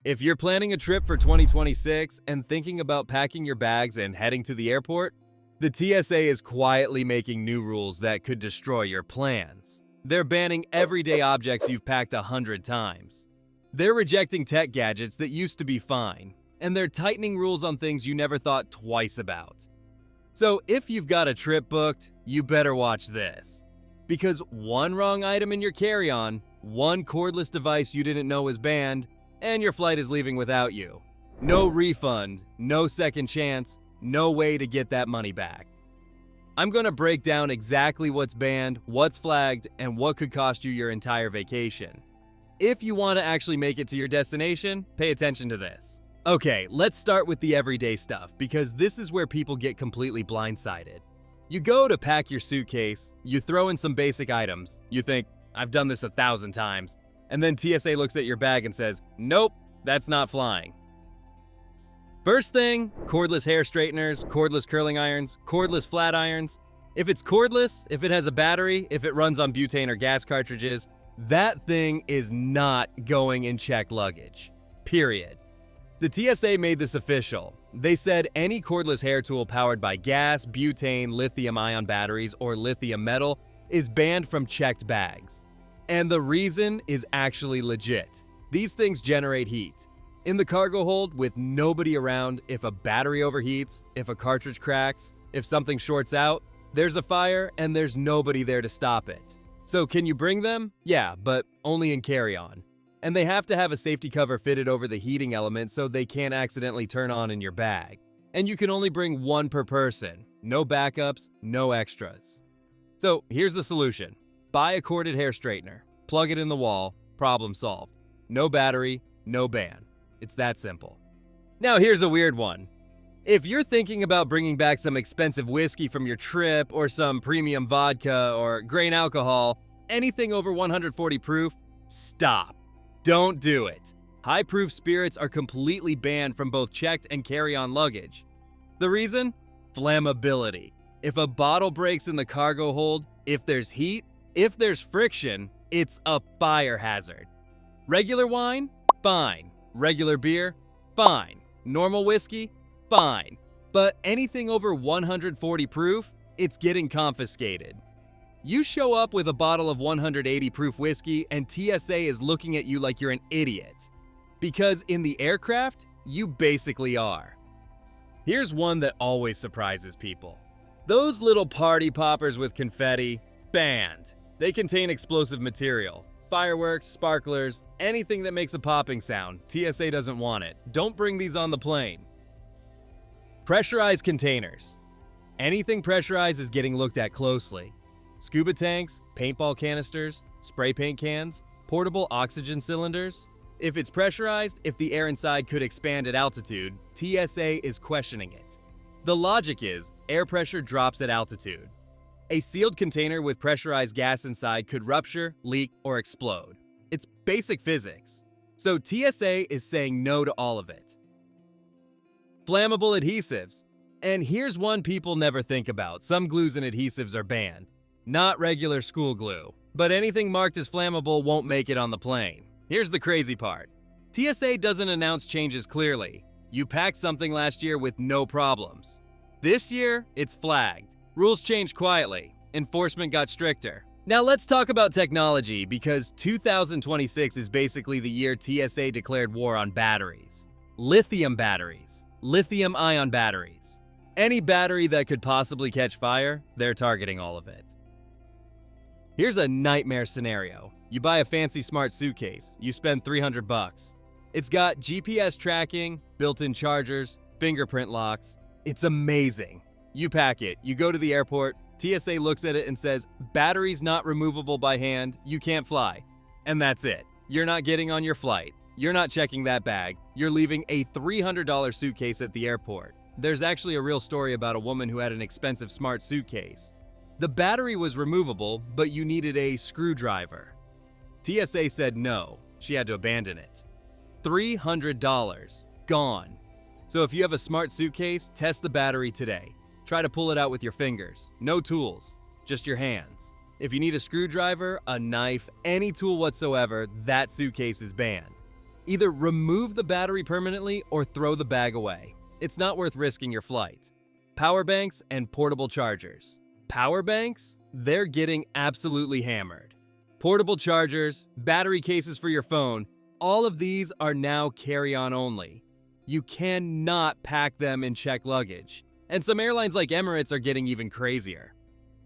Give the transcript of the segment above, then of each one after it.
If you're planning a trip for 2026 and thinking about packing your bags and heading to the airport, the TSA is quietly making new rules that could destroy your plans. They're banning everyday objects you've packed 100 times. They're rejecting tech gadgets that used to be fine, and they're tightening rules on things you never thought twice about. So if you've got a trip booked, you better watch this. Because one wrong item in your carry-on, one cordless device you didn't know was banned, and your flight is leaving without you. No refund, no second chance, no way to get that money back. I'm going to break down exactly what's banned, what's flagged, and what could cost you your entire vacation. If you want to actually make it to your destination, pay attention to this. Okay, let's start with the everyday stuff, because this is where people get completely blindsided. You go to pack your suitcase, you throw in some basic items, you think, I've done this 1,000 times, and then TSA looks at your bag and says, nope, that's not flying. First thing, cordless hair straighteners, cordless curling irons, cordless flat irons. If it's cordless, if it has a battery, if it runs on butane or gas cartridges, that thing is not going in checked luggage. Period. The TSA made this official. They said any cordless hair tool powered by gas, butane, lithium-ion batteries, or lithium metal is banned from checked bags. And the reason is actually legit. These things generate heat. In the cargo hold, with nobody around, if a battery overheats, if a cartridge cracks, if something shorts out, there's a fire and there's nobody there to stop it. So can you bring them? Yeah, but only in carry-on. And they have to have a safety cover fitted over the heating element so they can't accidentally turn on in your bag. And you can only bring one per person. No backups, no extras. So here's the solution. Buy a corded hair straightener, plug it in the wall, problem solved. No battery, no ban. It's that simple. Now here's a weird one. If you're thinking about bringing back some expensive whiskey from your trip or some premium vodka or grain alcohol, anything over 140 proof, stop. Don't do it. High-proof spirits are completely banned from both checked and carry-on luggage. The reason? Flammability. If a bottle breaks in the cargo hold, if there's heat, if there's friction, it's a fire hazard. Regular wine? Fine. Regular beer? Fine. Normal whiskey? Fine. But anything over 140 proof, it's getting confiscated. You show up with a bottle of 180 proof whiskey and TSA is looking at you like you're an idiot. Because in the aircraft, you basically are. Here's one that always surprises people. Those little party poppers with confetti, banned. They contain explosive material. Fireworks, sparklers, anything that makes a popping sound. TSA doesn't want it. Don't bring these on the plane. Pressurized containers. Anything pressurized is getting looked at closely. Scuba tanks, paintball canisters, spray paint cans, portable oxygen cylinders. If it's pressurized, if the air inside could expand at altitude, TSA is questioning it. The logic is, air pressure drops at altitude. A sealed container with pressurized gas inside could rupture, leak, or explode. It's basic physics. So TSA is saying no to all of it. Flammable adhesives. And here's one people never think about. Some glues and adhesives are banned. Not regular school glue. But anything marked as flammable won't make it on the plane. Here's the crazy part. TSA doesn't announce changes clearly. You packed something last year with no problems. This year, it's flagged. Rules changed quietly. Enforcement got stricter. Now let's talk about technology, because 2026 is basically the year TSA declared war on batteries. Lithium batteries. Lithium-ion batteries. Any battery that could possibly catch fire, they're targeting all of it. Here's a nightmare scenario. You buy a fancy smart suitcase. You spend $300. It's got GPS tracking, built-in chargers, fingerprint locks. It's amazing. You pack it, you go to the airport, TSA looks at it and says, battery's not removable by hand, you can't fly. And that's it. You're not getting on your flight. You're not checking that bag. You're leaving a $300 suitcase at the airport. There's actually a real story about a woman who had an expensive smart suitcase. The battery was removable, but you needed a screwdriver. TSA said no. She had to abandon it. $300. Gone. So if you have a smart suitcase, test the battery today. Try to pull it out with your fingers. No tools, just your hands. If you need a screwdriver, a knife, any tool whatsoever, that suitcase is banned. Either remove the battery permanently or throw the bag away. It's not worth risking your flight. Power banks and portable chargers. Power banks? They're getting absolutely hammered. Portable chargers, battery cases for your phone, all of these are now carry-on only. You cannot pack them in checked luggage. And some airlines like Emirates are getting even crazier.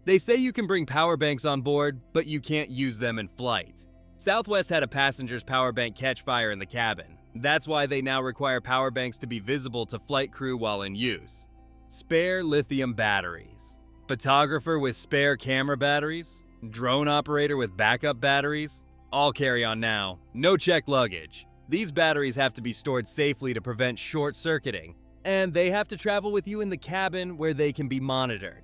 They say you can bring power banks on board, but you can't use them in flight. Southwest had a passenger's power bank catch fire in the cabin. That's why they now require power banks to be visible to flight crew while in use. Spare lithium batteries. Photographer with spare camera batteries. Drone operator with backup batteries. All carry on now. No checked luggage. These batteries have to be stored safely to prevent short-circuiting, and they have to travel with you in the cabin where they can be monitored.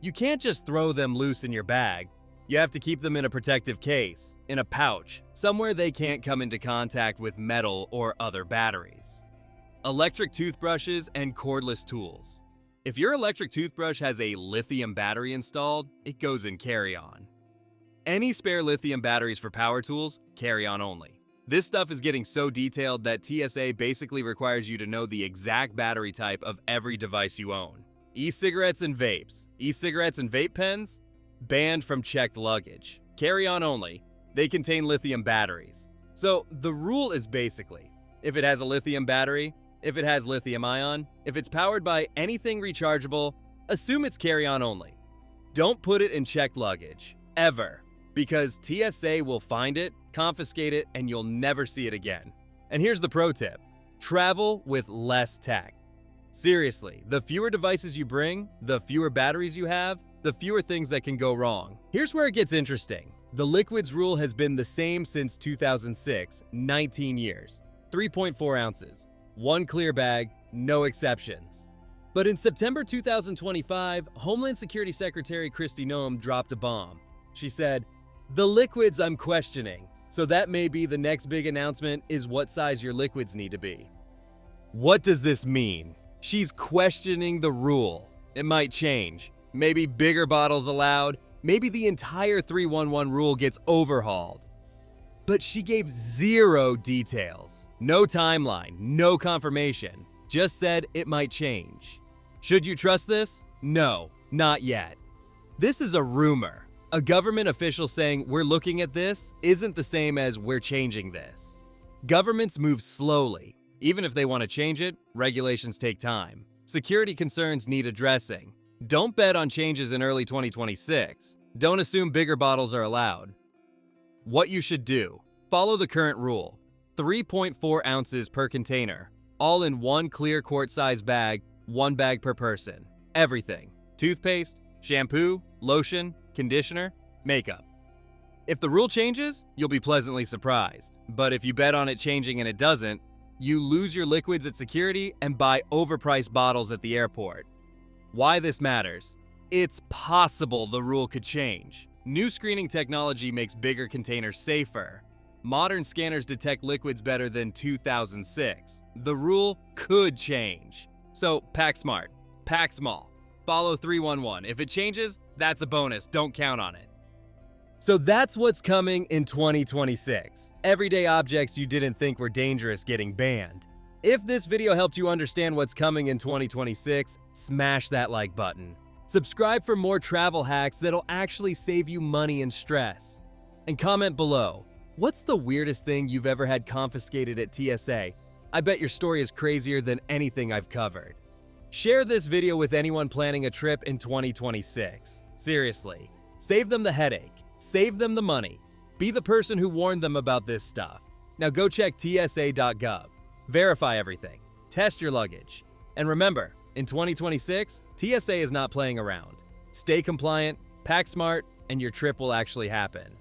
You can't just throw them loose in your bag. You have to keep them in a protective case, in a pouch, somewhere they can't come into contact with metal or other batteries. Electric toothbrushes and cordless tools. If your electric toothbrush has a lithium battery installed, it goes in carry-on. Any spare lithium batteries for power tools, carry-on only. This stuff is getting so detailed that TSA basically requires you to know the exact battery type of every device you own. E-cigarettes and vapes. E-cigarettes and vape pens? Banned from checked luggage. Carry-on only. They contain lithium batteries. So the rule is basically, if it has a lithium battery, if it has lithium ion, if it's powered by anything rechargeable, assume it's carry-on only. Don't put it in checked luggage. Ever. Because TSA will find it, confiscate it, and you'll never see it again. And here's the pro tip. Travel with less tech. Seriously, the fewer devices you bring, the fewer batteries you have, the fewer things that can go wrong. Here's where it gets interesting. The liquids rule has been the same since 2006, 19 years. 3.4 ounces. One clear bag, no exceptions. But in September 2025, Homeland Security Secretary Kristi Noem dropped a bomb. She said, "The liquids I'm questioning, so that may be the next big announcement is what size your liquids need to be." What does this mean? She's questioning the rule. It might change. Maybe bigger bottles allowed. Maybe the entire 311 rule gets overhauled. But she gave zero details. No timeline, no confirmation. Just said it might change. Should you trust this? No, not yet. This is a rumor. A government official saying we're looking at this isn't the same as we're changing this. Governments move slowly. Even if they want to change it, regulations take time. Security concerns need addressing. Don't bet on changes in early 2026. Don't assume bigger bottles are allowed. What you should do: follow the current rule. 3.4 ounces per container. All in one clear quart-sized bag, one bag per person. Everything. Toothpaste, shampoo, lotion, conditioner, makeup. If the rule changes, you'll be pleasantly surprised. But if you bet on it changing and it doesn't, you lose your liquids at security and buy overpriced bottles at the airport. Why this matters? It's possible the rule could change. New screening technology makes bigger containers safer. Modern scanners detect liquids better than 2006. The rule could change. So pack smart, pack small, follow 311. If it changes, that's a bonus, don't count on it. So that's what's coming in 2026. Everyday objects you didn't think were dangerous getting banned. If this video helped you understand what's coming in 2026, smash that like button. Subscribe for more travel hacks that'll actually save you money and stress. And comment below, what's the weirdest thing you've ever had confiscated at TSA? I bet your story is crazier than anything I've covered. Share this video with anyone planning a trip in 2026. Seriously, save them the headache. Save them the money. Be the person who warned them about this stuff. Now go check tsa.gov. Verify everything. Test your luggage. And remember, in 2026, TSA is not playing around. Stay compliant, pack smart, and your trip will actually happen.